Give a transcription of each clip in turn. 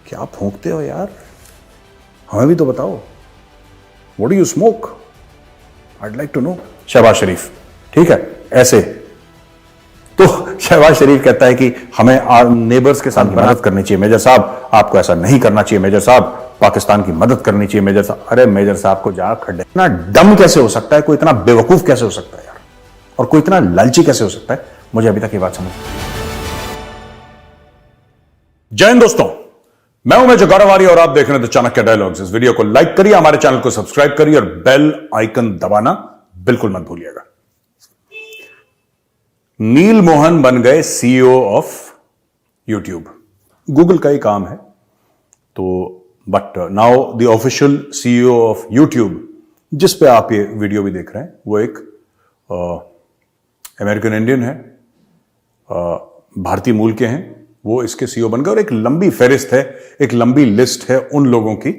क्या फूंकते हो यार, हमें भी तो बताओ। What do you smoke, I'd like to know. Shahbaz Sharif, ठीक है ऐसे। तो शहबाज शरीफ कहता है कि हमें नेबर्स के साथ मदद करनी चाहिए। मेजर साहब आपको ऐसा नहीं करना चाहिए, मेजर साहब पाकिस्तान की मदद करनी चाहिए मेजर साहब। अरे मेजर साहब को जा खड्डे। इतना डम कैसे हो सकता है कोई, इतना बेवकूफ कैसे हो सकता है यार, और कोई इतना लालची कैसे हो सकता है, मुझे अभी तक ये बात समझ। जय हिंद दोस्तों, मैं हूं मेजर गौरवारी और आप देख रहे हैं द चाणक्य डायलॉग्स। इस वीडियो को लाइक करिए, हमारे चैनल को सब्सक्राइब करिए और बेल आइकन दबाना बिल्कुल मत भूलिएगा। नील मोहन बन गए सीईओ ऑफ यूट्यूब। गूगल का ही काम है तो, but now the official CEO of YouTube, जिस पे आप ये वीडियो भी देख रहे हैं, वो एक अमेरिकन इंडियन है, भारतीय मूल के हैं। वो इसके सीईओ बन गए और एक लंबी फेरिस्त है, एक लंबी लिस्ट है उन लोगों की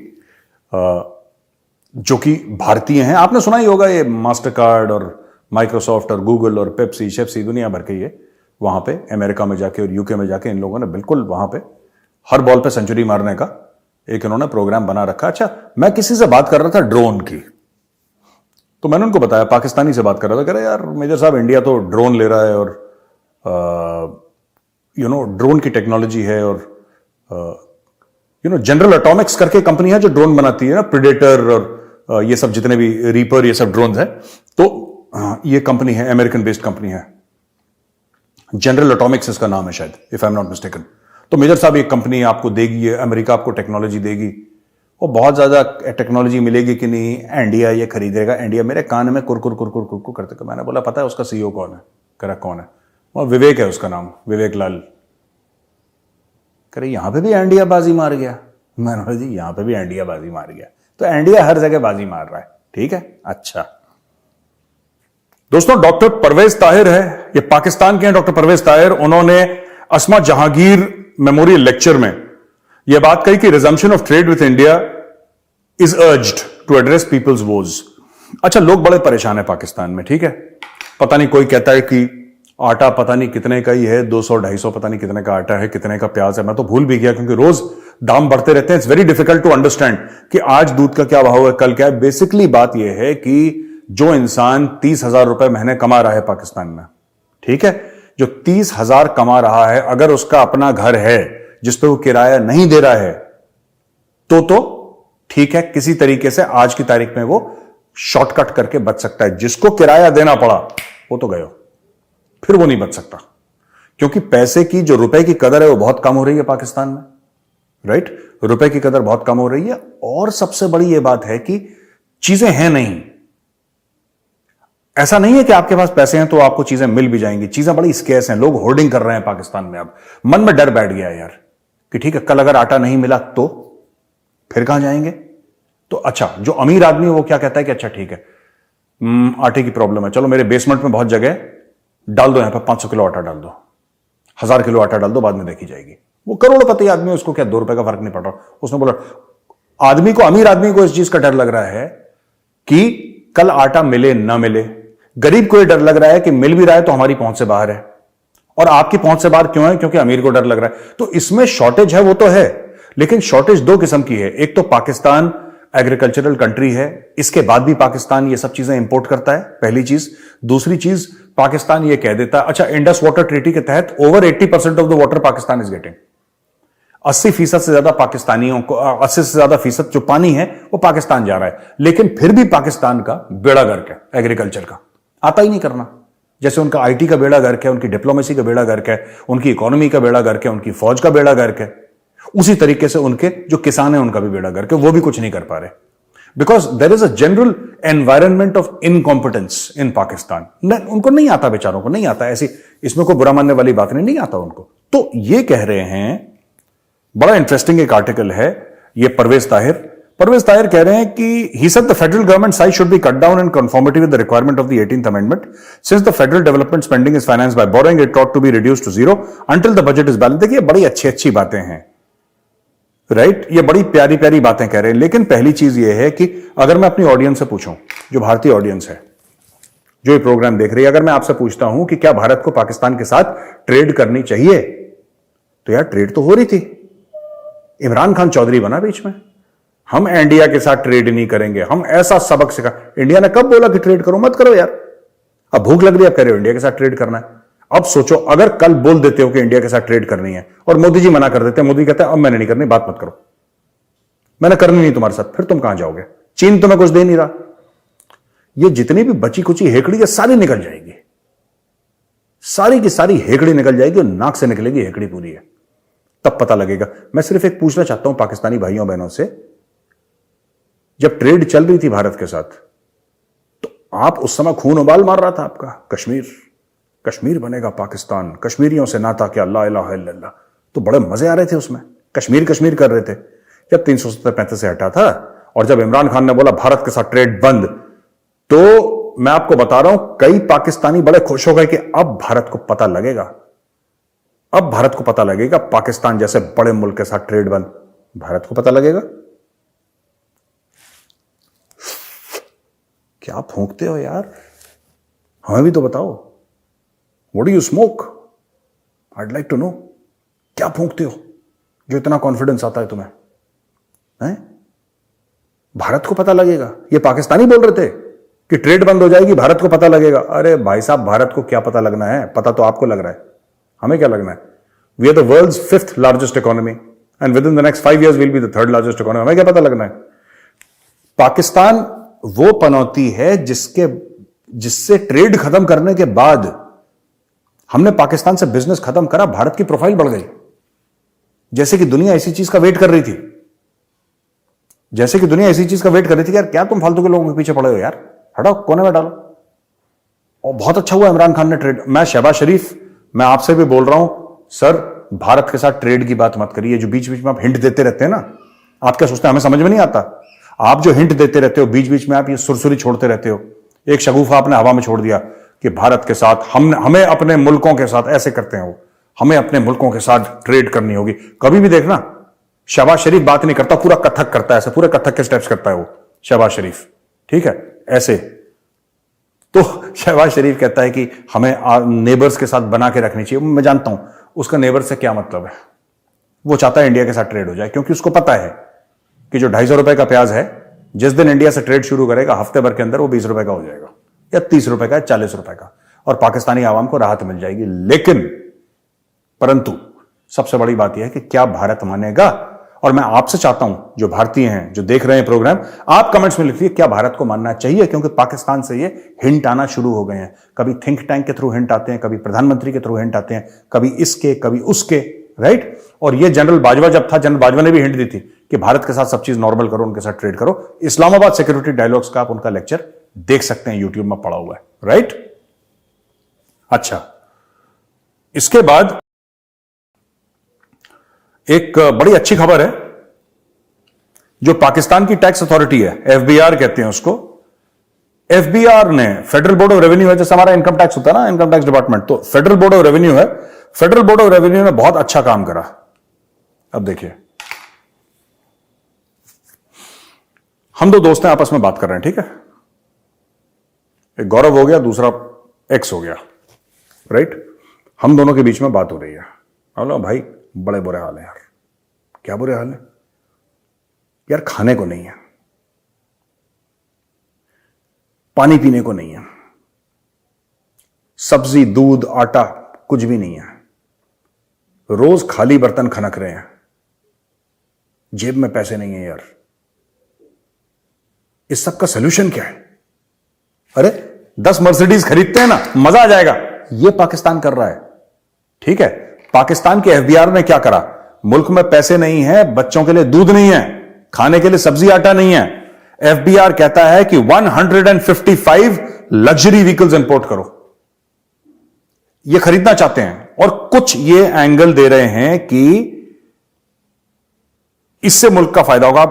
जो कि भारतीय हैं। आपने सुना ही होगा ये मास्टर कार्ड और माइक्रोसॉफ्ट और गूगल और पेप्सी शेप्सी दुनिया भर के, ये वहां पे अमेरिका में जाके और यूके में जाके इन लोगों ने बिल्कुल वहां पे हर बॉल पे सेंचुरी मारने का एक इन्होंने प्रोग्राम बना रखा। अच्छा, मैं किसी से बात कर रहा था ड्रोन की, तो मैंने उनको बताया, पाकिस्तानी से बात कर रहा था, कह रहे यार मेजर साहब इंडिया तो ड्रोन ले रहा है और ड्रोन की टेक्नोलॉजी है और जनरल एटॉमिक्स करके कंपनी है जो ड्रोन बनाती है ना, प्रेडेटर और ये सब जितने भी रीपर ये सब ड्रोन है, तो ये कंपनी है, अमेरिकन बेस्ड कंपनी है, जनरल एटॉमिक्स इसका नाम है शायद, if I am not mistaken. तो मेजर साहब ये कंपनी आपको देगी, ये अमेरिका आपको टेक्नोलॉजी देगी, और बहुत ज्यादा टेक्नोलॉजी मिलेगी कि नहीं, इंडिया ये खरीदेगा, इंडिया। मेरे कान में कुरकुर कुरकुर कुरकुर करते। मैंने बोला पता है उसका सीईओ कौन है? करा कौन है? और विवेक है उसका नाम, विवेक लाल। करे यहां पे भी इंडिया बाजी मार गया। मैंने बोला जी यहां पे भी इंडिया बाजी मार गया, तो इंडिया हर जगह बाजी मार रहा है, ठीक है। अच्छा दोस्तों, डॉक्टर परवेज ताहिर है, ये पाकिस्तान के हैं डॉक्टर परवेज ताहिर। उन्होंने अस्मा जहांगीर मेमोरियल लेक्चर में यह बात कही कि resumption of trade with India is urged to address people's woes. अच्छा, लोग बड़े परेशान है पाकिस्तान में, ठीक है। पता नहीं, कोई कहता है कि आटा पता नहीं कितने का ही है, 200-250 पता नहीं कितने का आटा है, कितने का प्याज है। मैं तो भूल भी गया क्योंकि रोज दाम बढ़ते रहते हैं। It's very difficult to understand कि आज दूध का क्या भाव है, कल क्या है। बेसिकली बात यह है कि जो इंसान 30,000 रुपए महीने कमा रहा है पाकिस्तान में, ठीक है, जो 30,000 कमा रहा है, अगर उसका अपना घर है जिस पे वो किराया नहीं दे रहा है तो ठीक है, किसी तरीके से आज की तारीख में वो शॉर्टकट करके बच सकता है। जिसको किराया देना पड़ा वो तो गयो, फिर वो नहीं बच सकता, क्योंकि पैसे की, जो रुपए की कदर है वो बहुत कम हो रही है पाकिस्तान में, राइट। रुपए की कदर बहुत कम हो रही है, और सबसे बड़ी ये बात है कि चीजें हैं नहीं। ऐसा नहीं है कि आपके पास पैसे हैं तो आपको चीजें मिल भी जाएंगी, चीजें बड़ी स्केर्स हैं। लोग होर्डिंग कर रहे हैं पाकिस्तान में। अब मन में डर बैठ गया यार कि ठीक है, कल अगर आटा नहीं मिला तो फिर कहां जाएंगे। तो अच्छा, जो अमीर आदमी है वो क्या कहता है कि अच्छा ठीक है, आटे की प्रॉब्लम है, चलो मेरे बेसमेंट में बहुत जगह है, डाल दो यहां पर 500 किलो आटा डाल दो, 1000 किलो आटा डाल दो, बाद में देखी जाएगी। वो करोड़पति आदमी, उसको क्या 2 रुपए का फर्क नहीं पड़ रहा। उसने बोला, आदमी को, अमीर आदमी को इस चीज का डर लग रहा है कि कल आटा मिले ना मिले। गरीब को यह डर लग रहा है कि मिल भी रहा है तो हमारी पहुंच से बाहर है। और आपकी पहुंच से बाहर क्यों है? क्योंकि अमीर को डर लग रहा है। तो इसमें शॉर्टेज है, वो तो है, लेकिन शॉर्टेज 2 किस्म की है। एक तो पाकिस्तान एग्रीकल्चरल कंट्री है, इसके बाद भी पाकिस्तान ये सब चीजें इंपोर्ट करता है, पहली चीज। दूसरी चीज, पाकिस्तान ये कह देता है, अच्छा इंडस वाटर ट्रीटी के तहत over 80% of the water Pakistan is getting. 80% से ज्यादा पाकिस्तानियों को, 80 से ज्यादा फीसद जो पानी है वो पाकिस्तान जा रहा है। लेकिन फिर भी पाकिस्तान का बेड़ा गर्क है एग्रीकल्चर का, आता ही नहीं करना। जैसे उनका आईटी का बेड़ा गर्क है, उनकी डिप्लोमेसी का बेड़ा गर्क है, उनकी इकोनॉमी का बेड़ा गर्क है, उनकी फौज का बेड़ा गर्क है, उसी तरीके से उनके जो किसान है उनका भी बेड़ा गर्क है। वो भी कुछ नहीं कर पा रहे, because there is a general environment of incompetence in Pakistan. उनको नहीं आता, बेचारों को नहीं आता। ऐसी इसमें कोई बुरा मानने वाली बात नहीं आता उनको। तो ये कह रहे हैं, बड़ा इंटरेस्टिंग एक आर्टिकल है ये। परवेज ताहिर कह रहे हैं कि he said the federal government size should be cut down in conformity with the requirement of the 18th amendment. Since the federal development spending is financed by borrowing, it ought to be reduced to zero until the budget is balanced. देखिए बड़ी अच्छी बातें हैं, right, ये बड़ी प्यारी प्यारी बातें कह रहे हैं। लेकिन पहली चीज ये है कि अगर मैं अपनी ऑडियंस से पूछूं, जो भारतीय ऑडियंस है जो ये प्रोग्राम देख रही है, अगर मैं आपसे पूछता हूं कि क्या भारत को पाकिस्तान के साथ ट्रेड करनी चाहिए, तो यार ट्रेड तो हो रही थी, इमरान खान चौधरी बना बीच में, हम इंडिया के साथ ट्रेड नहीं करेंगे, हम ऐसा सबक सिखा। इंडिया ने कब बोला कि ट्रेड करो? मत करो यार। अब भूख लग रही है, अब कह रहे हो इंडिया के साथ ट्रेड करना है। अब सोचो, अगर कल बोल देते हो कि इंडिया के साथ ट्रेड करनी है और मोदी जी मना कर देते हैं, मोदी कहते हैं अब मैंने नहीं करनी, बात मत करो, मैंने करनी नहीं तुम्हारे साथ, फिर तुम कहां जाओगे? चीन तुम्हें कुछ दे नहीं रहा। ये जितनी भी बची कुची हेकड़ी है सारी निकल जाएगी, सारी की सारी हेकड़ी निकल जाएगी और नाक से निकलेगी हेकड़ी पूरी है, तब पता लगेगा। मैं सिर्फ एक पूछना चाहता हूं पाकिस्तानी भाइयों बहनों से, जब ट्रेड चल रही थी भारत के साथ तो आप उस समय खून उबाल मार रहा था आपका, कश्मीर कश्मीर बनेगा पाकिस्तान, कश्मीरियों से नाता क्या, ला इलाहा इल्लल्लाह, तो बड़े मजे आ रहे थे उसमें, कश्मीर कश्मीर कर रहे थे। जब 370-35 से हटा था और जब इमरान खान ने बोला भारत के साथ ट्रेड बंद, तो मैं आपको बता रहा हूं कई पाकिस्तानी बड़े खुश हो गए कि अब भारत को पता लगेगा, अब भारत को पता लगेगा पाकिस्तान जैसे बड़े मुल्क के साथ ट्रेड बंद, भारत को पता लगेगा। क्या फूंकते हो यार, हमें भी तो बताओ। What do you smoke? I'd like to know. क्या फूंकते हो जो इतना कॉन्फिडेंस आता है तुम्हें? हैं? भारत को पता लगेगा। ये पाकिस्तानी बोल रहे थे कि ट्रेड बंद हो जाएगी, भारत को पता लगेगा। अरे भाई साहब, भारत को क्या पता लगना है? पता तो आपको लग रहा है, हमें क्या लगना है? We are the world's 5th largest economy and within the next 5 years will be the 3rd largest economy. हमें क्या पता लगना है? पाकिस्तान वो पनौती है जिससे ट्रेड खत्म करने के बाद हमने पाकिस्तान से बिजनेस खत्म करा, भारत की प्रोफाइल बढ़ गई। जैसे कि दुनिया इसी चीज का वेट कर रही थी, जैसे कि दुनिया इसी चीज का वेट कर रही थी। यार क्या तुम फालतू के लोगों के पीछे पड़े हो यार, हटाओ, कोने में डालो। और बहुत अच्छा हुआ इमरान खान ने ट्रेड। मैं शहबाज शरीफ, मैं आपसे भी बोल रहा हूं सर, भारत के साथ ट्रेड की बात मत करिए। जो बीच बीच में आप हिंट देते रहते हैं ना, आप क्या सोचते हैं हमें समझ में नहीं आता? आप जो हिंट देते रहते हो, बीच बीच में आप ये सुरसुरी छोड़ते रहते हो। एक शगुफा आपने हवा में छोड़ दिया कि भारत के साथ हमें अपने मुल्कों के साथ ऐसे करते हैं, वो हमें अपने मुल्कों के साथ ट्रेड करनी होगी। कभी भी देखना शहबाज शरीफ बात नहीं करता, पूरा कथक करता है, ऐसे पूरे कथक के स्टेप्स करता है वो शहबाज शरीफ, ठीक है, ऐसे। तो शहबाज शरीफ कहता है कि हमें नेबर्स के साथ बना के रखनी चाहिए। मैं जानता हूं उसका नेबर से क्या मतलब है। वो चाहता है इंडिया के साथ ट्रेड हो जाए, क्योंकि उसको पता है कि जो 250 रुपए का प्याज है, जिस दिन इंडिया से ट्रेड शुरू करेगा हफ्ते भर के अंदर वो 20 रुपए का हो जाएगा, या 30 रुपए का, 40 रुपए का, और पाकिस्तानी आवाम को राहत मिल जाएगी। लेकिन परंतु सबसे बड़ी बात यह है कि क्या भारत मानेगा? और मैं आपसे चाहता हूं, जो भारतीय हैं, जो देख रहे हैं प्रोग्राम, आप कमेंट्स में लिखिए क्या भारत को मानना चाहिए, क्योंकि पाकिस्तान से ये हिंट आना शुरू हो गए हैं। कभी थिंक टैंक के थ्रू हिंट आते हैं, कभी प्रधानमंत्री के थ्रू हिंट आते हैं, कभी इसके कभी उसके, राइट। और ये जनरल बाजवा जब था, जनरल बाजवा ने भी हिंट दी थी कि भारत के साथ सब चीज नॉर्मल करो, उनके साथ ट्रेड करो। इस्लामाबाद सिक्योरिटी डायलॉग्स का आप उनका लेक्चर देख सकते हैं, यूट्यूब में पड़ा हुआ है, राइट। अच्छा, इसके बाद एक बड़ी अच्छी खबर है। जो पाकिस्तान की टैक्स अथॉरिटी है, एफबीआर कहते हैं उसको, एफबीआर ने, फेडरल बोर्ड ऑफ रेवेन्यू है, जैसे हमारा इनकम टैक्स होता है ना, इनकम टैक्स डिपार्टमेंट, तो फेडरल बोर्ड ऑफ रेवेन्यू है। फेडरल बोर्ड ऑफ रेवेन्यू ने बहुत अच्छा काम करा। अब देखिए, हम दो दोस्त हैं, आपस में बात कर रहे हैं, ठीक है। एक गौरव हो गया, दूसरा एक्स हो गया, राइट। हम दोनों के बीच में बात हो रही है। बोला भाई बड़े बुरे हाल है यार। क्या बुरे हाल है यार? खाने को नहीं है, पानी पीने को नहीं है, सब्जी दूध आटा कुछ भी नहीं है, रोज खाली बर्तन खनक रहे हैं, जेब में पैसे नहीं है यार। इस सब का सलूशन क्या है? अरे 10 मर्सिडीज खरीदते हैं ना, मजा आ जाएगा। ये पाकिस्तान कर रहा है, ठीक है। पाकिस्तान के एफबीआर ने क्या करा? मुल्क में पैसे नहीं है, बच्चों के लिए दूध नहीं है, खाने के लिए सब्जी आटा नहीं है। एफबीआर कहता है कि 155 लग्जरी व्हीकल्स इंपोर्ट करो। ये खरीदना चाहते हैं, और कुछ ये एंगल दे रहे हैं कि इससे मुल्क का फायदा होगा।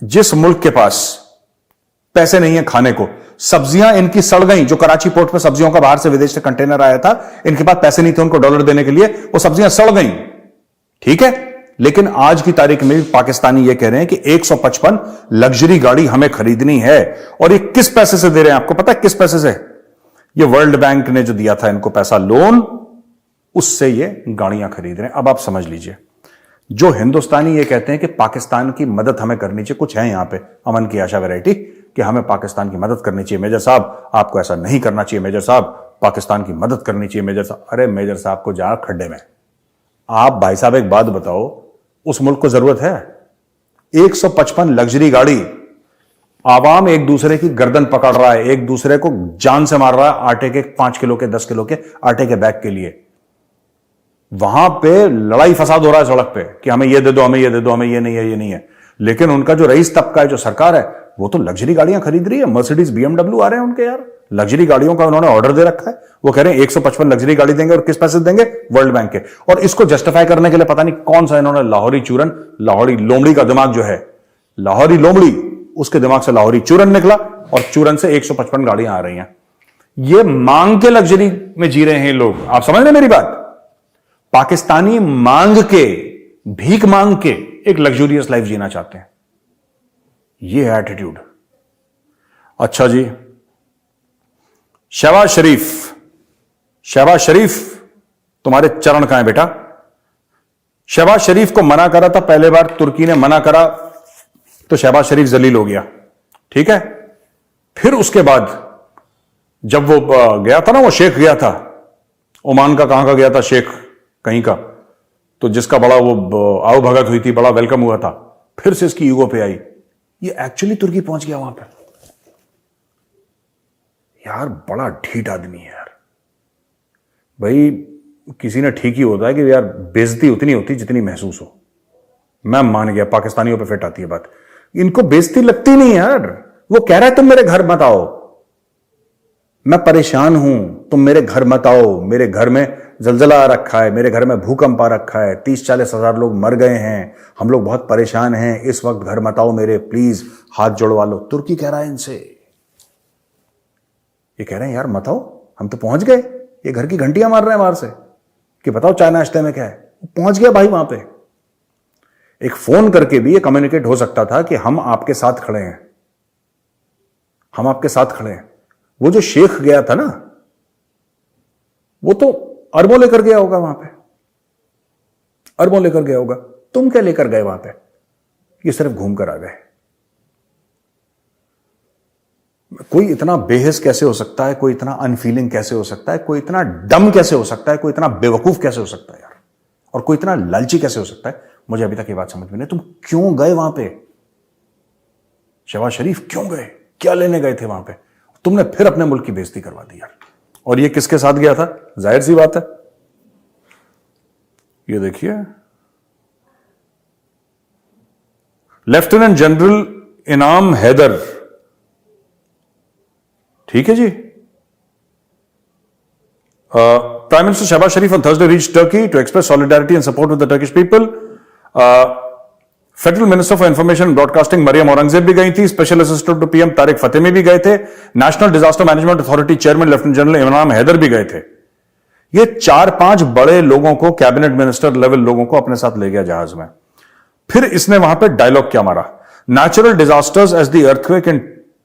जिस मुल्क के पास पैसे नहीं है खाने को, सब्जियां इनकी सड़ गई, जो कराची पोर्ट पे सब्जियों का बाहर से विदेश से कंटेनर आया था, इनके पास पैसे नहीं थे उनको डॉलर देने के लिए, वो सब्जियां सड़ गई, ठीक है। लेकिन आज की तारीख में भी पाकिस्तानी ये कह रहे हैं कि 155 लग्जरी गाड़ी हमें खरीदनी है। और ये किस पैसे से दे रहे हैं? आपको पता है किस पैसे से? ये वर्ल्ड बैंक ने जो दिया था इनको पैसा, लोन, उससे ये गाड़ियां खरीद रहे हैं। अब आप समझ लीजिए, जो हिंदुस्तानी ये कहते हैं कि पाकिस्तान की मदद हमें करनी चाहिए, कुछ है यहां पे अमन की आशा वैरायटी कि हमें पाकिस्तान की मदद करनी चाहिए, मेजर साहब आपको ऐसा नहीं करना चाहिए, मेजर साहब पाकिस्तान की मदद करनी चाहिए, मेजर साहब। अरे मेजर साहब को जा खड्डे में। आप भाई साहब एक बात बताओ, उस मुल्क को जरूरत है 155 लग्जरी गाड़ी, आवाम एक दूसरे की गर्दन पकड़ रहा है, एक दूसरे को जान से मार रहा है आटे के 5 किलो के 10 किलो के आटे के बैग के लिए। वहां पे लड़ाई फसाद हो रहा है सड़क पे कि हमें ये दे दो, हमें ये दे दो, हमें ये नहीं है, ये नहीं है। लेकिन उनका जो रईस तबका है, जो सरकार है, वो तो लग्जरी गाड़ियां खरीद रही है। मर्सिडीज BMW आ रहे हैं उनके यार, लग्जरी गाड़ियों का उन्होंने ऑर्डर दे रखा है। वो कह रहे हैं 155 लग्जरी गाड़ी देंगे, और किस पैसे देंगे? वर्ल्ड बैंक के। और इसको जस्टिफाई करने के लिए पता नहीं कौन सा इन्होंने लाहौरी चूरन, लाहौरी लोमड़ी का दिमाग जो है, लाहौरी लोमड़ी, उसके दिमाग से लाहौरी चूरन निकला और चूरन से 155 गाड़ियां आ रही हैं। ये मांग के लग्जरी में जी रहे हैं लोग। आप समझ रहे मेरी बात? पाकिस्तानी मांग के, भीख मांग के एक लग्जूरियस लाइफ जीना चाहते हैं। ये है एटीट्यूड। अच्छा जी, शहबाज शरीफ तुम्हारे चरण कहां है बेटा? शहबाज शरीफ को मना करा था पहले बार, तुर्की ने मना करा तो शहबाज शरीफ जलील हो गया, ठीक है। फिर उसके बाद जब वो गया था ना, वो शेख गया था ओमान का, कहां का गया था, शेख कहीं का, तो जिसका बड़ा वो आओ भगत हुई थी, बड़ा वेलकम हुआ था, फिर से इसकी ईगो पे आई। ये एक्चुअली तुर्की पहुंच गया वहां पर। यार बड़ा ढीठ आदमी है यार। भाई किसी ने ठीक ही होता है कि यार बेइज्जती उतनी होती जितनी महसूस हो। मैं मान गया, पाकिस्तानियों पे फिट आती है बात, इनको बेइज्जती लगती नहीं यार। वो कह रहा है तुम मेरे घर मत आओ, मैं परेशान हूं, तुम मेरे घर मत आओ, मेरे घर में जलजला आ रखा है, मेरे घर में भूकंप आ रखा है, 30-40 हजार लोग मर गए हैं, हम लोग बहुत परेशान हैं, इस वक्त घर मत आओ मेरे, प्लीज हाथ जोड़वा लो। तुर्की कह रहा है इनसे, ये कह रहे हैं यार मत आओ, हम तो पहुंच गए। ये घर की घंटियां मार रहे हैं बाहर से कि बताओ चाय नाश्ते में क्या है। पहुंच गया भाई वहां पे। एक फोन करके भी ये कम्युनिकेट हो सकता था कि हम आपके साथ खड़े हैं, हम आपके साथ खड़े हैं। वो जो शेख गया था ना, वो तो अरबों लेकर गया होगा वहां पे, अरबों लेकर गया होगा। तुम क्या लेकर गए वहां पे? ये सिर्फ घूम कर आ गए। कोई इतना बेहिस कैसे हो सकता है, कोई इतना अनफीलिंग कैसे हो सकता है, कोई इतना डम कैसे हो सकता है, कोई इतना बेवकूफ कैसे हो सकता है यार, और कोई इतना लालची कैसे हो सकता है? मुझे अभी तक ये बात समझ में नहीं। तुम क्यों गए वहां पे? शहबाज शरीफ क्यों गए? क्या लेने गए थे वहां पे? तुमने फिर अपने मुल्क की बेइज्जती करवा दी यार। और ये किसके साथ गया था? जाहिर सी बात है, ये देखिए, लेफ्टिनेंट जनरल इनाम हैदर, ठीक है जी। Prime Minister Shehbaz Sharif on Thursday reached Turkey to express solidarity and support with the Turkish people. Federal minister for information and broadcasting Maryam Aurangzeb भी गई थी। Special assistant to PM Tariq Fatemi भी गए थे। National disaster management authority chairman lieutenant general Inam Haider भी गए थे। ये 4-5 बड़े लोगों को, कैबिनेट मिनिस्टर लेवल लोगों को अपने साथ ले गया जहाज में। फिर इसने वहां पे डायलॉग क्या मारा? Natural disasters as the earthquake in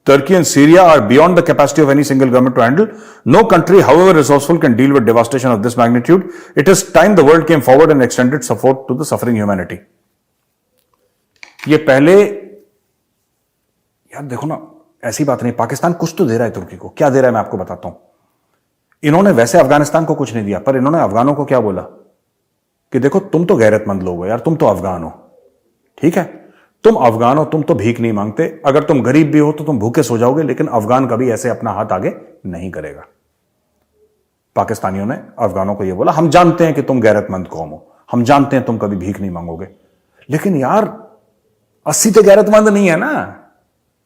Turkey and Syria are beyond the capacity of any single government to handle. No country, however resourceful, can deal with devastation of this magnitude. It is time the world came forward and extended support to the suffering humanity. ये पहले यार देखो ना, ऐसी बात नहीं, पाकिस्तान कुछ तो दे रहा है तुर्की को। क्या दे रहा है मैं आपको बताता हूं। इन्होंने वैसे अफगानिस्तान को कुछ नहीं दिया, पर इन्होंने अफगानों को क्या बोला कि देखो तुम तो गैरतमंद लोग हो यार, तुम तो अफगान हो, ठीक है, तुम अफगान हो, तुम तो भीख नहीं मांगते, अगर तुम गरीब भी हो तो तुम भूखे सो जाओगे, लेकिन अफगान कभी ऐसे अपना हाथ आगे नहीं करेगा। पाकिस्तानियों ने अफगानों को यह बोला, हम जानते हैं कि तुम गैरतमंद कौम हो, हम जानते हैं तुम कभी भीख नहीं मांगोगे, लेकिन यार 80 तो गैरतमंद नहीं है ना,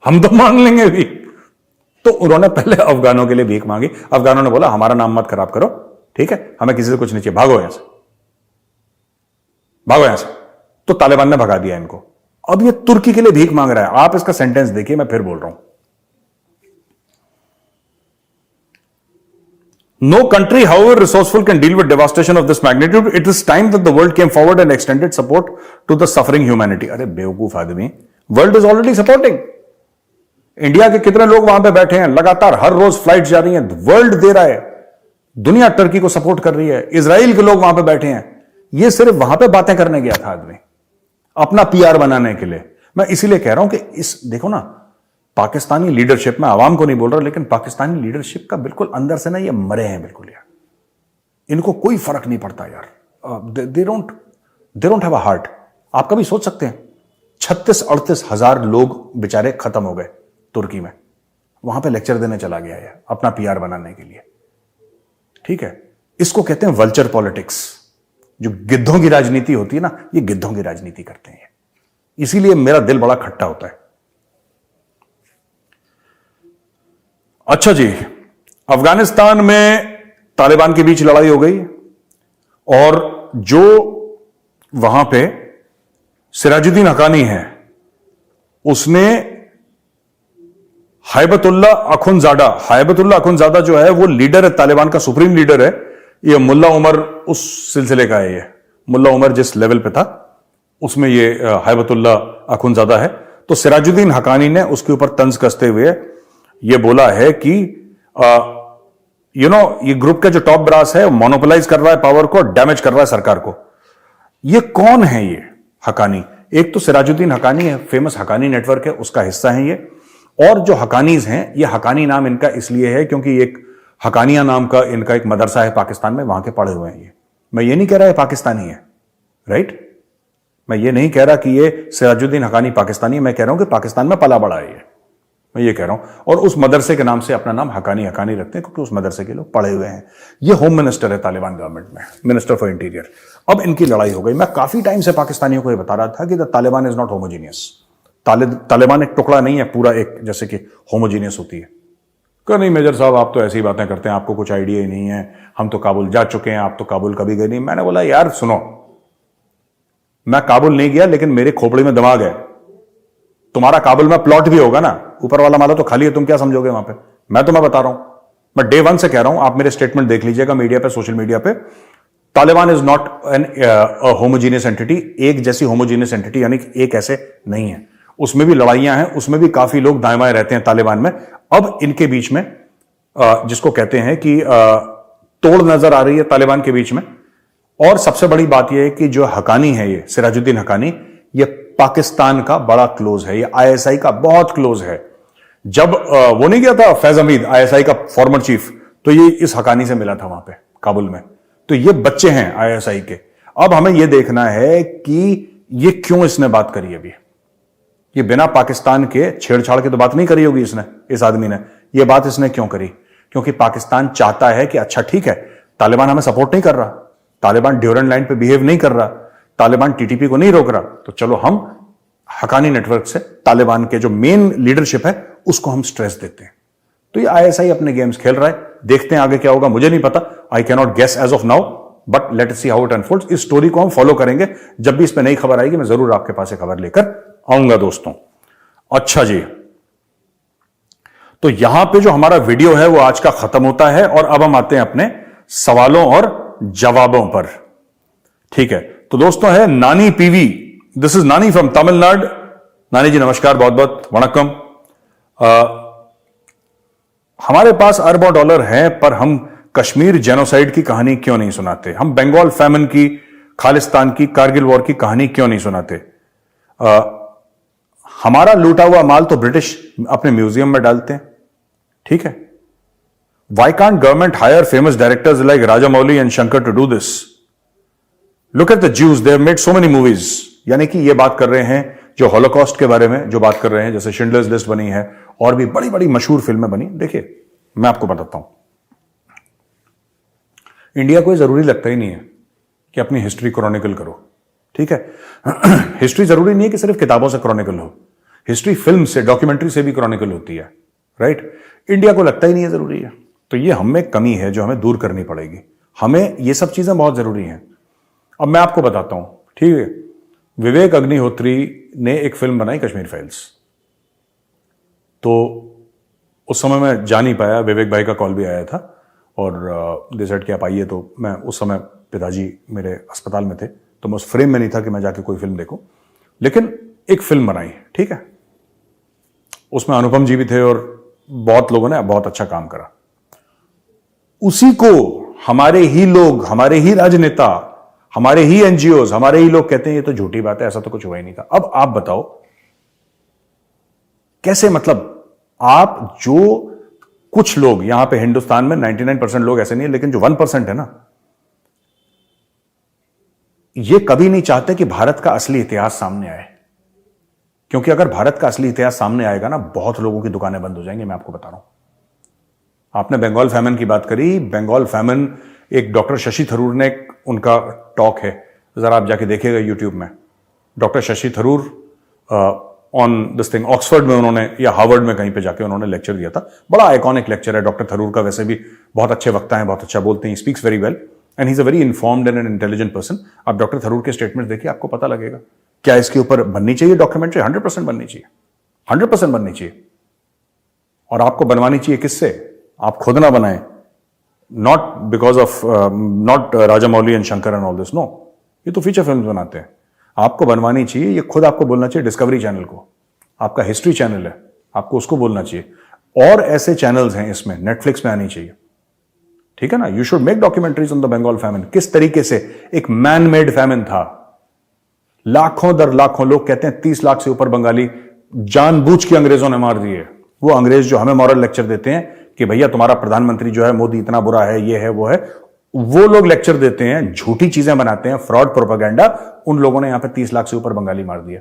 हम तो मांग लेंगे भी। तो उन्होंने पहले अफगानों के लिए भीख मांगी। अफगानों ने बोला हमारा नाम मत खराब करो, ठीक है, हमें किसी से कुछ नहीं चाहिए, भागो यहां से, भागो यहां से। तो तालिबान ने भगा दिया इनको। अब ये तुर्की के लिए भीख मांग रहा है। आप इसका सेंटेंस देखिए, मैं फिर बोल रहा हूं। No country, however resourceful, can deal with devastation of this magnitude. It is time that the world came forward and extended support to the suffering humanity. अरे बेवकूफ आदमी, world is already supporting. India के कितने लोग वहां पे बैठे हैं, लगातार हर रोज फ्लाइट जा रही हैं, वर्ल्ड दे रहा है, दुनिया टर्की को सपोर्ट कर रही है, इजराइल के लोग वहां पे बैठे हैं। ये सिर्फ वहां पे बातें करने गया था आदमी। अपना पीआर बनाने के लिए। मैं इसीलिए कह रहा हूं कि इस देखो ना, पाकिस्तानी लीडरशिप, में आवाम को नहीं बोल रहा, लेकिन पाकिस्तानी लीडरशिप का बिल्कुल अंदर से ना ये मरे हैं बिल्कुल यार। इनको कोई फर्क नहीं पड़ता यार। They don't have a heart. आप कभी सोच सकते हैं 36-38 हजार लोग बेचारे खत्म हो गए तुर्की में, वहां पे लेक्चर देने चला गया है अपना पीआर बनाने के लिए। ठीक है, इसको कहते हैं वल्चर पॉलिटिक्स। जो गिद्धों की राजनीति होती है ना, ये गिद्धों की राजनीति करते हैं, इसीलिए मेरा दिल बड़ा खट्टा होता है। अच्छा जी, अफगानिस्तान में तालिबान के बीच लड़ाई हो गई और जो वहां पे सिराजुद्दीन हक्कानी है, उसने हैबतुल्लाह अखुंजादा जो है वो लीडर है, तालिबान का सुप्रीम लीडर है। ये मुल्ला उमर उस सिलसिले का है। ये मुल्ला उमर जिस लेवल पे था उसमें ये हैबतुल्लाह अखुंजादा है। तो सिराजुद्दीन हक्कानी ने उसके ऊपर तंज कसते हुए ये बोला है कि ये ग्रुप का जो टॉप ब्रास है मोनोपोलाइज कर रहा है पावर को, डैमेज कर रहा है सरकार को। ये कौन है ये हक्कानी? एक तो सिराजुद्दीन हक्कानी है, फेमस हक्कानी नेटवर्क है, उसका हिस्सा है ये। और जो हक्कानीज हैं, ये हक्कानी नाम इनका इसलिए है क्योंकि एक हक्कानिया नाम का इनका एक मदरसा है पाकिस्तान में, वहां के पढ़े हुए हैं ये। मैं ये नहीं कह रहा है पाकिस्तानी है, राइट? मैं ये नहीं कह रहा कि ये सिराजुद्दीन हक्कानी पाकिस्तानी है, मैं कह रहा हूं कि पाकिस्तान में पला बड़ा है ये, मैं ये कह रहा हूं। और उस मदरसे के नाम से अपना नाम हक्कानी रखते हैं क्योंकि उस मदरसे के लोग पढ़े हुए हैं। ये होम मिनिस्टर है तालिबान गवर्नमेंट में, मिनिस्टर फॉर इंटीरियर। अब इनकी लड़ाई हो गई। मैं काफी टाइम से पाकिस्तानियों को ये बता रहा था कि the Taliban is not homogeneous. Taliban एक टुकड़ा नहीं है पूरा, एक जैसे कि होमोजीनियस होती है। कहा नहीं मेजर साहब, आप तो ऐसी बातें करते हैं, आपको कुछ आइडिया ही नहीं है, हम तो काबुल जा चुके हैं, आप तो काबुल कभी गए नहीं। मैंने बोला यार सुनो, मैं काबुल नहीं गया, लेकिन मेरे खोपड़ी में दिमाग है। तुम्हारा काबुल में प्लॉट भी होगा ना, ऊपर वाला माला तो खाली है, तुम क्या समझोगे वहां पे? मैं तुम्हें बता रहा हूं, मैं डे 1 से कह रहा हूं। आप मेरे स्टेटमेंट देख लीजिएगा मीडिया पे, सोशल मीडिया पे। Taliban is not an homogeneous entity. एक जैसी होमोजीनियस एंटिटी यानी कि एक ऐसे नहीं है, उसमें भी लड़ाइयां हैं, उसमें भी काफी लोग दाएं बाएं रहते हैं तालिबान में। अब इनके बीच में जिसको कहते हैं कि तोड़ नजर आ रही है तालिबान के बीच में। और सबसे बड़ी बात यह है कि जो हक्कानी है, ये सिराजुद्दीन हक्कानी, ये पाकिस्तान का बड़ा क्लोज है, ये आईएसआई का बहुत क्लोज है। जब वो नहीं गया था फैज हमीद, आईएसआई का फॉर्मर चीफ, तो ये इस हक्कानी से मिला था वहां पे काबुल में। तो ये बच्चे हैं आईएसआई के। अब हमें यह देखना है कि ये क्यों इसने बात करी अभी। ये बिना पाकिस्तान के छेड़छाड़ की तो बात नहीं करी होगी इसने, इस आदमी ने। ये बात इसने क्यों करी? क्योंकि पाकिस्तान चाहता है कि अच्छा ठीक है, तालिबान हमें सपोर्ट नहीं कर रहा, तालिबान ड्यूरेंट लाइन पे बिहेव नहीं कर रहा, तालिबान टीटीपी को नहीं रोक रहा, तो चलो हम हक्कानी नेटवर्क से तालिबान के जो मेन लीडरशिप है उसको हम स्ट्रेस देते हैं। तो ये आईएसआई अपने गेम्स खेल रहा है। देखते हैं आगे क्या होगा, मुझे नहीं पता। I can not guess as of now, but let see how it unfolds. इस स्टोरी को हम फॉलो करेंगे। जब भी इस पर नई खबर आएगी मैं जरूर आपके पास एक खबर लेकर आऊंगा दोस्तों। अच्छा जी, तो यहां पे जो हमारा वीडियो है वो आज का खत्म होता है और अब हम आते हैं अपने सवालों और जवाबों पर। ठीक है, तो दोस्तों है नानी पीवी, दिस इज नानी फ्रॉम तमिलनाडु। नानी जी नमस्कार, बहुत बहुत वणक्कम। हमारे पास अरबों डॉलर हैं पर हम कश्मीर जेनोसाइड की कहानी क्यों नहीं सुनाते? हम बंगाल फैमिन की, खालिस्तान की, कारगिल वॉर की कहानी क्यों नहीं सुनाते? हमारा लूटा हुआ माल तो ब्रिटिश अपने म्यूजियम में डालते हैं, ठीक है। Why can't government hire famous directors like Rajamouli and Shankar to do this? Look at the Jews, they have made so many movies. यानी कि ये बात कर रहे हैं जो हॉलोकॉस्ट के बारे में जो बात कर रहे हैं, जैसे शिंडलर्स लिस्ट बनी है और भी बड़ी बड़ी मशहूर फिल्में बनी। देखिए मैं आपको बताता हूं, इंडिया को जरूरी लगता ही नहीं है कि अपनी हिस्ट्री क्रॉनिकल करो, ठीक है। हिस्ट्री जरूरी नहीं है कि सिर्फ किताबों से क्रॉनिकल हो, हिस्ट्री फिल्म से, डॉक्यूमेंट्री से भी क्रॉनिकल होती है, राइट। इंडिया को लगता ही नहीं है जरूरी है, तो ये हमें कमी है जो हमें दूर करनी पड़ेगी। हमें ये सब चीजें बहुत जरूरी हैं। अब मैं आपको बताता हूं, ठीक है। विवेक अग्निहोत्री ने एक फिल्म बनाई कश्मीर फाइल्स, तो उस समय मैं जा नहीं पाया, विवेक भाई का कॉल भी आया था और डिसाइड कि आप आइए, तो मैं उस समय पिताजी मेरे अस्पताल में थे, तो मैं उस फ्रेम में नहीं था कि मैं जाके कोई फिल्म देखूं, लेकिन एक फिल्म बनाई, ठीक है। उसमें अनुपम जी भी थे और बहुत लोगों ने बहुत अच्छा काम करा। उसी को हमारे ही लोग, हमारे ही राजनेता, हमारे ही एनजीओज, हमारे ही लोग कहते हैं ये तो झूठी बात है, ऐसा तो कुछ हुआ ही नहीं था। अब आप बताओ कैसे, मतलब आप जो कुछ लोग यहां पे हिंदुस्तान में 99% लोग ऐसे नहीं है, लेकिन जो 1% है ना, ये कभी नहीं चाहते कि भारत का असली इतिहास सामने आए। क्योंकि अगर भारत का असली इतिहास सामने आएगा ना, बहुत लोगों की दुकानें बंद हो जाएंगी, मैं आपको बता रहा हूं। आपने बंगाल फैमिन की बात करी, बंगाल फैमिन एक डॉक्टर शशि थरूर ने, उनका टॉक है, जरा आप जाके देखिएगा यूट्यूब में। Doctor Shashi Tharoor on this thing, Oxford में उन्होंने या हार्वर्ड में कहीं पे जाके उन्होंने लेक्चर दिया था। बड़ा आइकॉनिक लेक्चर है डॉक्टर थरूर का, वैसे भी बहुत अच्छे वक्ता हैं, बहुत अच्छा बोलते हैं, speaks very well and he is a very informed and an intelligent person. आप डॉक्टर थरूर के स्टेटमेंट देखिए, आपको पता लगेगा। क्या इसके ऊपर बननी चाहिए डॉक्यूमेंट्री? 100% बननी चाहिए, 100% बननी चाहिए। और आपको बनवानी चाहिए किससे? आप खुद ना बनाएं, not because of not Rajamouli and Shankar and all this, no, ये तो फीचर फिल्म बनाते हैं। आपको बनवानी चाहिए, ये खुद आपको बोलना चाहिए डिस्कवरी चैनल को, आपका हिस्ट्री चैनल है, आपको उसको बोलना चाहिए। और ऐसे चैनल्स हैं इसमें, नेटफ्लिक्स में आनी चाहिए, ठीक है ना। You should make documentaries on the Bengal famine, किस तरीके से एक मैन मेड फैमिन था। लाखों दर लाखों लोग कहते हैं 30 लाख से ऊपर बंगाली जानबूझ के अंग्रेजों ने मार दिए। वो अंग्रेज जो हमें मॉरल लेक्चर देते हैं कि भैया तुम्हारा प्रधानमंत्री जो है मोदी इतना बुरा है, ये है, वो है, वो लोग लेक्चर देते हैं, झूठी चीजें बनाते हैं, फ्रॉड प्रोपेगेंडा। उन लोगों ने यहां पे 30 लाख से ऊपर बंगाली मार दिया,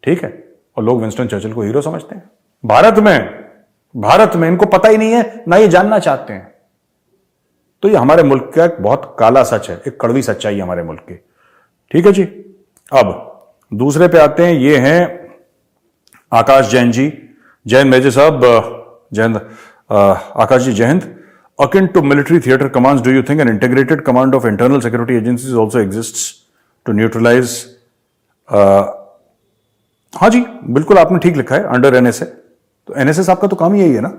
ठीक है। और लोग विंस्टन चर्चिल को हीरो समझते हैं। भारत में इनको पता ही नहीं है, ना ये जानना चाहते हैं। तो ये हमारे मुल्क का एक बहुत काला सच है, एक कड़वी सच्चाई हमारे मुल्क की, ठीक है जी। अब दूसरे पे आते हैं, ये हैं आकाश जैन जी। जैन मेजे साहब, जैन आकाश जी, जय Hind. Akin to military theater commands, do you think an integrated command of internal security agencies also exists to neutralize? हाँ जी, बिल्कुल आपने ठीक लिखा है, अंडर एनएसए। तो एनएसए साहब का तो काम यही है ना,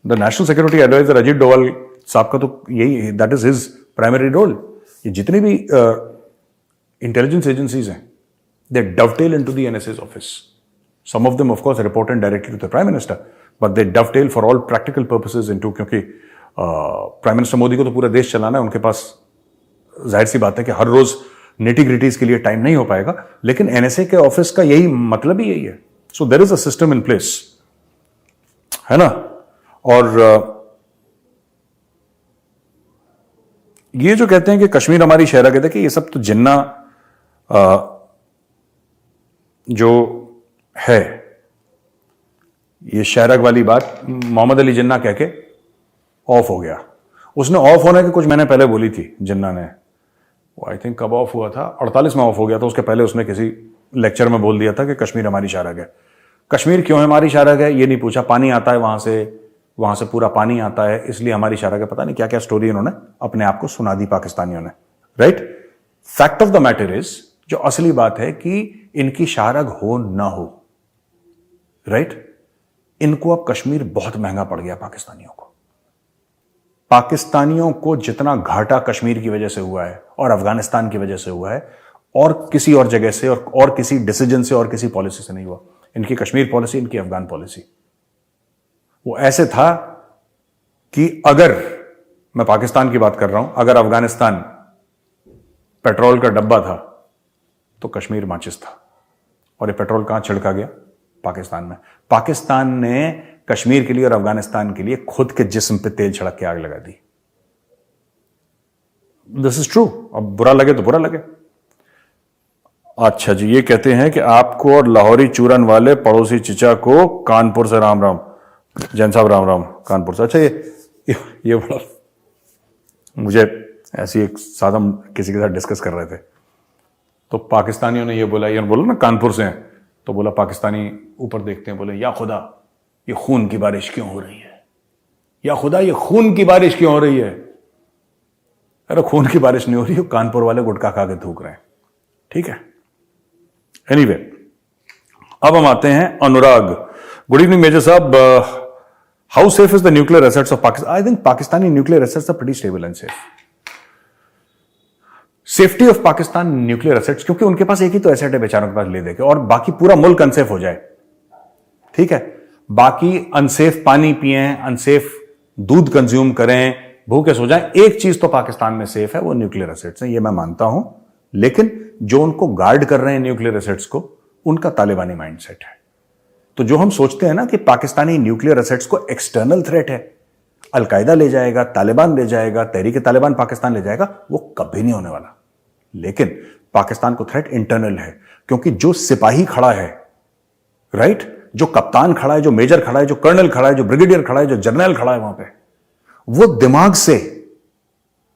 the national security adviser Ajit Doval sahab का तो यही, that is his primary role. ये जितनी भी इंटेलिजेंस एजेंसीज हैं, they dovetail into the NSA's office. Some of them, of course, report directly to the Prime Minister, but they dovetail for all practical purposes into, क्योंकि prime minister Modi को तो पूरा देश चलाना है, उनके पास जाहिर सी बात है कि हर रोज निटी ग्रिटीज के लिए टाइम नहीं हो पाएगा, लेकिन एनएसए के ऑफिस का यही मतलब ही यही है। So there is a system in place, है ना। और ये जो कहते हैं कि कश्मीर हमारी शहरा, कहते हैं कि ये सब तो जिन्ना जो है, ये शहरक वाली बात मोहम्मद अली जिन्ना कह के ऑफ हो गया। उसने ऑफ होने के कुछ महीने पहले बोली थी जिन्ना ने, वो आई थिंक कब ऑफ हुआ था, 48 में ऑफ हो गया था। उसके पहले उसने किसी लेक्चर में बोल दिया था कि कश्मीर हमारी शहरक है। कश्मीर क्यों हमारी शहरक है ये नहीं पूछा, पानी आता है वहां से पूरा पानी आता है, इसलिए हमारी शहरक है। पता नहीं क्या क्या स्टोरी उन्होंने अपने आप को सुना दी पाकिस्तानियों ने, right. Fact of the matter is, जो असली बात है कि इनकी शहरक हो ना हो, राइट, इनको अब कश्मीर बहुत महंगा पड़ गया पाकिस्तानियों को। पाकिस्तानियों को जितना घाटा कश्मीर की वजह से हुआ है और अफगानिस्तान की वजह से हुआ है, और किसी और जगह से और किसी डिसीजन से और किसी पॉलिसी से नहीं हुआ। इनकी कश्मीर पॉलिसी, इनकी अफगान पॉलिसी, वो ऐसे था कि अगर, मैं पाकिस्तान की बात कर रहा हूं, अगर अफगानिस्तान पेट्रोल का डब्बा था तो कश्मीर माचिस था। और ये पेट्रोल कहां छिड़का गया? पाकिस्तान में। पाकिस्तान ने कश्मीर के लिए और अफगानिस्तान के लिए खुद के जिस्म पे तेल छिड़क के आग लगा दी। This is true. अब बुरा लगे तो बुरा लगे। अच्छा जी, ये कहते हैं कि आपको और लाहौरी चूरन वाले पड़ोसी चिचा को कानपुर से राम राम। जैन साहब राम राम, कानपुर से। अच्छा, ये बड़ा, मुझे ऐसी एक साथ हम किसी के साथ डिस्कस कर रहे थे, तो पाकिस्तानियों ने ये बोला, ये बोला ना कानपुर से हैं, तो बोला पाकिस्तानी ऊपर देखते हैं, बोले या खुदा ये खून की बारिश क्यों हो रही है, या खुदा ये खून की बारिश क्यों हो रही है। अरे खून की बारिश नहीं हो रही, कानपुर वाले गुटखा खा के थूक रहे हैं, ठीक है। एनीवे, अब हम आते हैं Anurag. Good evening major sahab, how safe is the nuclear assets of Pakistan? I think Pakistani nuclear assets are pretty stable and safe. Safety of Pakistan nuclear assets, क्योंकि उनके पास एक ही तो एसेट है बेचारों के पास ले देके, और बाकी पूरा मुल्क अनसेफ हो जाए, ठीक है। बाकी अनसेफ पानी पिए, अनसेफ दूध कंज्यूम करें, भूखे सो जाएं। एक चीज तो पाकिस्तान में सेफ है, वो न्यूक्लियर एसेट्स हैं, ये मैं मानता हूं, लेकिन जो उनको गार्ड कर रहे हैं न्यूक्लियर एसेट्स को, उनका तालिबानी माइंडसेट है। तो जो हम सोचते हैं ना कि पाकिस्तानी न्यूक्लियर एसेट्स को एक्सटर्नल थ्रेट है, अलकायदा ले जाएगा, तालिबान ले जाएगा, तहरीक तालिबान पाकिस्तान ले जाएगा, वो कभी नहीं होने वाला। लेकिन पाकिस्तान को थ्रेट इंटरनल है, क्योंकि जो सिपाही खड़ा है, राइट, जो कप्तान खड़ा है, जो मेजर खड़ा है, जो कर्नल खड़ा है, जो ब्रिगेडियर खड़ा है, जो जनरल खड़ा है वहां पे, वो दिमाग से,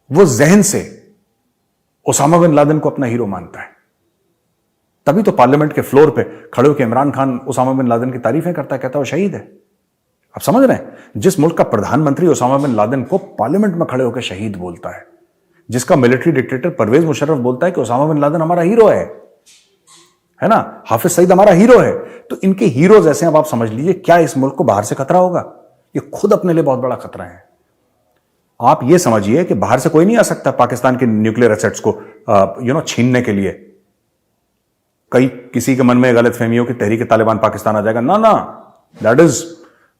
वो जहन से ओसामा बिन लादेन को अपना हीरो मानता है। तभी तो पार्लियामेंट के फ्लोर पे खड़े होकर Imran Khan Osama bin Laden की तारीफें करता है, कहता है वो शहीद है। आप समझ रहे हैं, जिस मुल्क का प्रधानमंत्री ओसामा बिन लादेन को पार्लियामेंट में खड़े होकर शहीद बोलता है, जिसका मिलिट्री डिक्टेटर परवेज मुशर्रफ बोलता है कि ओसामा बिन लादेन हमारा हीरो है ना, हाफिज सईद हमारा हीरो है, तो इनके हीरोज ऐसे हैं। अब आप समझ लीजिए क्या इस मुल्क को बाहर से खतरा होगा, ये खुद अपने लिए बहुत बड़ा खतरा है। आप ये समझिए कि बाहर से कोई नहीं आ सकता पाकिस्तान के न्यूक्लियर एसेट्स को छीनने के लिए। कई किसी के मन में गलतफहमी हो कि तहरीक तालिबान पाकिस्तान आ जाएगा, ना, that is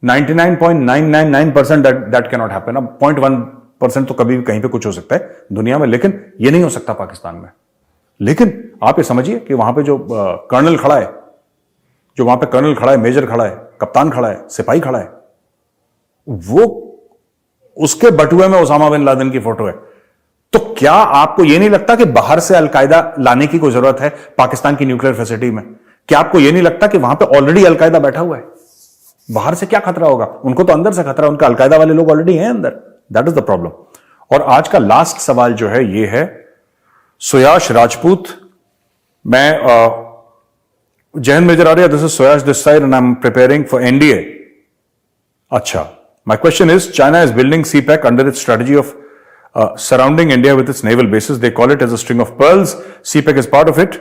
99.999% that can not happen. अब 0.1% तो कभी भी कहीं पे कुछ हो सकता है दुनिया में, लेकिन ये नहीं हो सकता पाकिस्तान में। लेकिन आप ये समझिए कि वहां पे जो कर्नल खड़ा है, जो वहां पे कर्नल खड़ा है, मेजर खड़ा है, कप्तान खड़ा है, सिपाही खड़ा है, वो उसके बटुए में ओसामा बिन लादेन की फोटो है। तो क्या आपको यह नहीं लगता कि बाहर से अलकायदा लाने की कोई जरूरत है पाकिस्तान की न्यूक्लियर फैसिलिटी में? क्या आपको यह नहीं लगता कि वहां पे ऑलरेडी अलकायदा बैठा हुआ है? बाहर से क्या खतरा होगा, उनको तो अंदर से खतरा, उनका अलकायदा वाले लोग ऑलरेडी हैं अंदर। That is the problem. और आज का लास्ट सवाल जो है ये है सुयाश राजपूत। मैं Jain major Arya, this is Suyash this side and I am preparing for NDA. अच्छा, my question is, China is building CPEC under its strategy of surrounding India with its naval bases. They call it as a string of pearls. CPEC is part of it.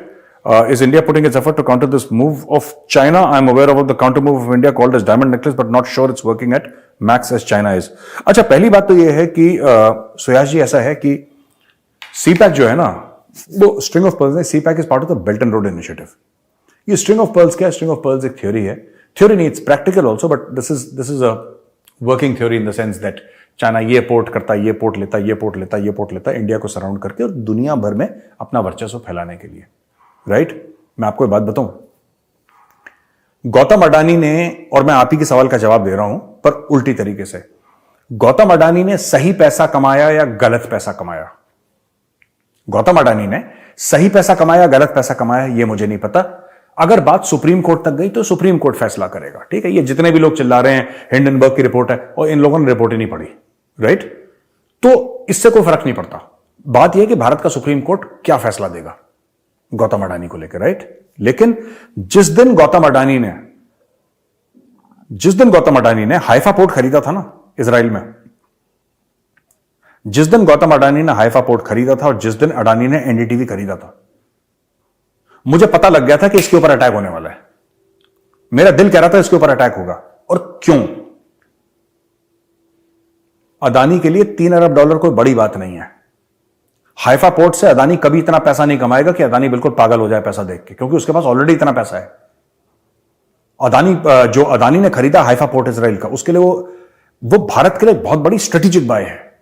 Is India putting its effort to counter this move of China? I'm aware of the counter move of India called as Diamond Necklace, but not sure it's working at max as China is. अच्छा, पहली बात तो ये है कि सुयाश जी, ऐसा है कि CPEC जो है ना, वो स्ट्रिंग ऑफ पर्ल्स है। CPEC is part of the belt and road initiative. ये स्ट्रिंग ऑफ पर्ल्स क्या है? स्ट्रिंग ऑफ पर्ल्स एक थ्योरी है। थ्योरी नहीं, it's practical also, but this is a working theory in the sense that China ये port करता, ये port लेता, ये पोर्ट लेता, ये पोर्ट लेता, इंडिया को सराउंड करके और दुनिया भर में अपना वर्चस्व फैलाने के लिए, राइट? मैं आपको एक बात बताऊं, गौतम अडानी ने, और मैं आप ही के सवाल का जवाब दे रहा हूं पर उल्टी तरीके से, गौतम अडानी ने सही पैसा कमाया या गलत पैसा कमाया? गौतम अडानी ने सही पैसा कमाया, गलत पैसा कमाया, ये मुझे नहीं पता। अगर बात सुप्रीम कोर्ट तक गई तो सुप्रीम कोर्ट फैसला करेगा, ठीक है? ये जितने भी लोग चिल्ला रहे हैं हिंडनबर्ग की रिपोर्ट है, और इन लोगों ने रिपोर्ट ही नहीं पढ़ी, राइट? तो इससे कोई फर्क नहीं पड़ता। बात यह कि भारत का सुप्रीम कोर्ट क्या फैसला देगा गौतम अडानी को लेकर, राइट? लेकिन जिस दिन गौतम अडानी ने हाइफा पोर्ट खरीदा था ना इजराइल में, जिस दिन गौतम अडानी ने हाइफा पोर्ट खरीदा था और जिस दिन अडानी ने एनडीटीवी खरीदा था, मुझे पता लग गया था कि इसके ऊपर अटैक होने वाला है। मेरा दिल कह रहा था इसके ऊपर अटैक होगा। और क्यों? अदानी के लिए $3 अरब कोई बड़ी बात नहीं है। हाइफा पोर्ट से अदानी कभी इतना पैसा नहीं कमाएगा कि अदानी बिल्कुल पागल हो जाए पैसा देख के, क्योंकि उसके पास ऑलरेडी इतना पैसा है। जो अदानी ने खरीदा हाइफा पोर्ट इजराइल का, उसके लिए वो भारत के लिए बहुत बड़ी स्ट्रेटेजिक बाय है।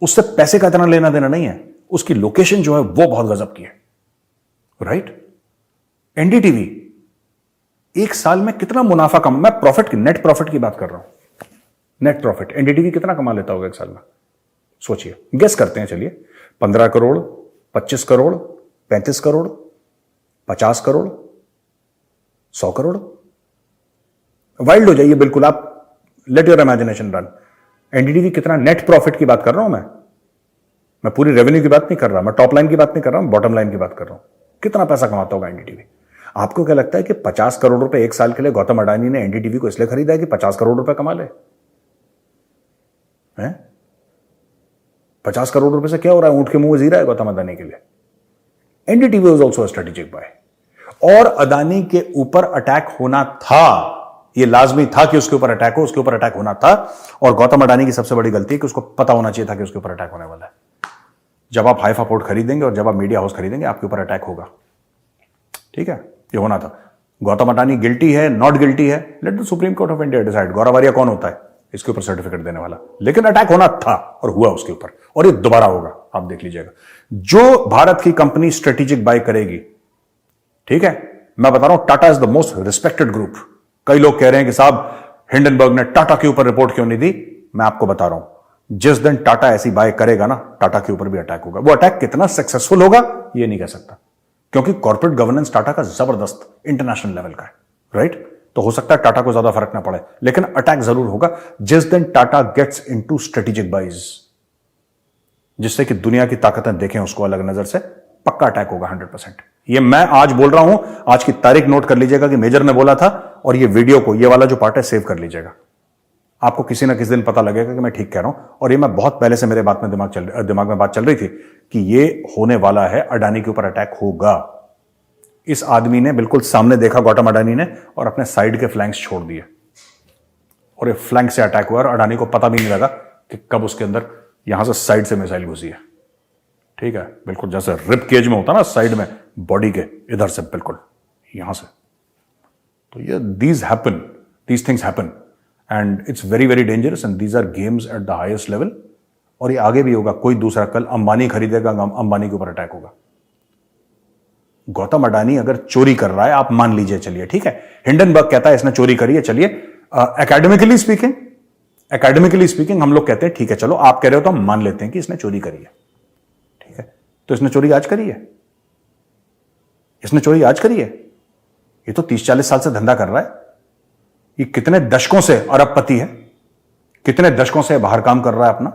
उससे पैसे का इतना लेना देना नहीं है, उसकी लोकेशन जो है वो बहुत गजब की है, राइट? एनडीटीवी एक साल में कितना मुनाफा कमा, मैं प्रॉफिट की, नेट प्रॉफिट की बात कर रहा हूं, नेट प्रॉफिट। एनडीटीवी कितना कमा लेता होगा एक साल में? सोचिए, गेस करते हैं, चलिए। 15 करोड़, 25 करोड़, 35 करोड़, 50 करोड़, 100 करोड़। वाइल्ड हो जाइए बिल्कुल, आप let your imagination run. NDTV कितना नेट प्रॉफिट की बात कर रहा हूं मैं पूरी रेवेन्यू की बात नहीं कर रहा, मैं टॉप लाइन की बात नहीं कर रहा हूं, बॉटम लाइन की बात कर रहा हूं। कितना पैसा कमाता होगा एनडीटीवी? आपको क्या लगता है कि 50 करोड़ रुपए एक साल के लिए गौतम अडानी ने एनडीटीवी को इसलिए खरीदा है कि 50 करोड़ रुपए कमा ले? 50 करोड़ रुपए से क्या हो रहा है? ऊंट के मुंह में जीरा है गौतम अडानी के लिए। NDTV was also a strategic buy. और अडानी के ऊपर अटैक होना था, यह लाजमी था कि उसके ऊपर अटैक हो, उसके ऊपर अटैक होना था। और गौतम अडानी की सबसे बड़ी गलती है कि उसको पता होना चाहिए था कि उसके ऊपर अटैक होने वाला है। जब आप हाइफा पोर्ट खरीदेंगे और जब आप मीडिया हाउस खरीदेंगे, आपके ऊपर अटैक होगा, ठीक है? ये होना था। गौतम अडानी गिल्टी है, नॉट गिल्टी है, let the Supreme Court of India decide. Gaurav Arya कौन होता है? इसके ऊपर सर्टिफिकेट देने वाला, लेकिन अटैक होना था और हुआ उसके ऊपर, और ये दोबारा होगा, आप देख लीजिएगा। जो भारत की कंपनी स्ट्रेटेजिक बाय करेगी, ठीक है, मैं बता रहा हूं, Tata is the most respected group. कई लोग कह रहे हैं कि साहब हिंडनबर्ग ने टाटा के ऊपर रिपोर्ट क्यों नहीं दी। मैं आपको बता रहा हूं, जिस दिन टाटा ऐसी बाय करेगा ना, टाटा के ऊपर भी अटैक होगा। वो अटैक कितना सक्सेसफुल होगा ये नहीं कह सकता, क्योंकि कॉर्पोरेट गवर्नेंस टाटा का जबरदस्त इंटरनेशनल लेवल का है, राइट। तो हो सकता है टाटा को ज्यादा फर्क ना पड़े, लेकिन अटैक जरूर होगा जिस दिन Tata gets into strategic buys, जिससे कि दुनिया की ताकतें देखें उसको अलग नजर से। पक्का अटैक होगा 100%। ये मैं आज बोल रहा हूं, आज की तारीख नोट कर लीजिएगा कि मेजर ने बोला था, और ये वीडियो को, ये वाला जो पार्ट है, सेव कर लीजिएगा। आपको किसी ना किसी दिन पता लगेगा कि मैं ठीक कह रहा हूं। और ये मैं बहुत पहले से मेरे बात में दिमाग में बात चल रही थी कि ये होने वाला है, अडानी के ऊपर अटैक होगा। इस आदमी ने बिल्कुल सामने देखा, गौतम अडानी ने, और अपने साइड के फ्लैंक्स छोड़ दिए, और ये फ्लैंक से अटैक हुआ और अडानी को पता भी नहीं लगा कि कब उसके अंदर यहां से साइड से मिसाइल घुसी है, ठीक है, बिल्कुल जैसे रिप केज में होता ना, साइड में बॉडी के इधर से, बिल्कुल यहां से। तो ये these things happen and it's very very dangerous and these are games at the highest level. और ये आगे भी होगा। कोई दूसरा, कल अंबानी खरीदेगा, अंबानी के ऊपर अटैक होगा। गौतम अडानी अगर चोरी कर रहा है, आप मान लीजिए, चलिए ठीक है, हिंडनबर्ग कहता है इसने चोरी करी है, चलिए एकेडमिकली स्पीकिंग हम लोग कहते हैं ठीक है, चलो आप कह रहे हो तो हम मान लेते हैं कि इसने चोरी करी है, ठीक है। तो इसने चोरी आज करी है, इसने चोरी आज करी है। ये तो 30-40 साल से धंधा कर रहा है। ये कितने दशकों से अरबपति है, कितने दशकों से बाहर काम कर रहा है अपना।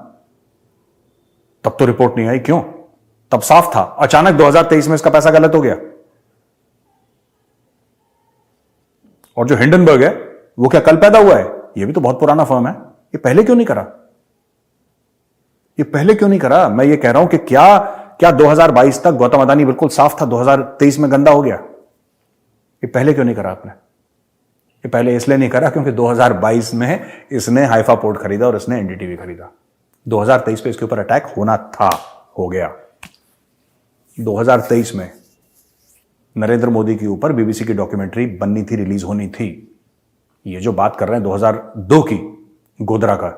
तब तो रिपोर्ट नहीं आई, क्यों? तब साफ था। अचानक 2023 में इसका पैसा गलत हो गया। और जो हिंडनबर्ग है वो क्या कल पैदा हुआ है? ये भी तो बहुत पुराना फर्म है। ये पहले क्यों नहीं करा? ये पहले क्यों नहीं करा? मैं ये कह रहा हूं कि क्या 2022 तक गौतम अडानी बिल्कुल साफ था, 2023 में गंदा हो गया? ये पहले क्यों नहीं करा आपने? ये पहले इसलिए नहीं करा क्योंकि 2022 में इसने हाइफा पोर्ट खरीदा और इसने एनडीटीवी खरीदा। 2023 पे इसके ऊपर अटैक होना था, हो गया। 2023 में नरेंद्र मोदी के ऊपर बीबीसी की डॉक्यूमेंट्री बननी थी, रिलीज होनी थी। ये जो बात कर रहे हैं 2002 की, गोधरा का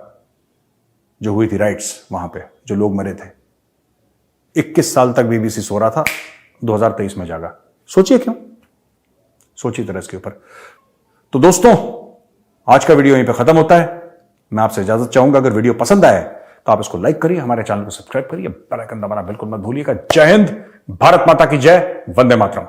जो हुई थी राइट्स, वहां पे जो लोग मरे थे, 21 साल तक बीबीसी सो रहा था, 2023 में जागा। सोचिए क्यों, सोचिए तरह इसके ऊपर। तो दोस्तों, आज का वीडियो यहीं पे खत्म होता है। मैं आपसे इजाजत चाहूंगा। अगर वीडियो पसंद आए तो आप इसको लाइक करिए, हमारे चैनल को सब्सक्राइब करिए, बेल आइकन दबाना बिल्कुल मत भूलिएगा। जय हिंद, भारत माता की जय, वंदे मातरम।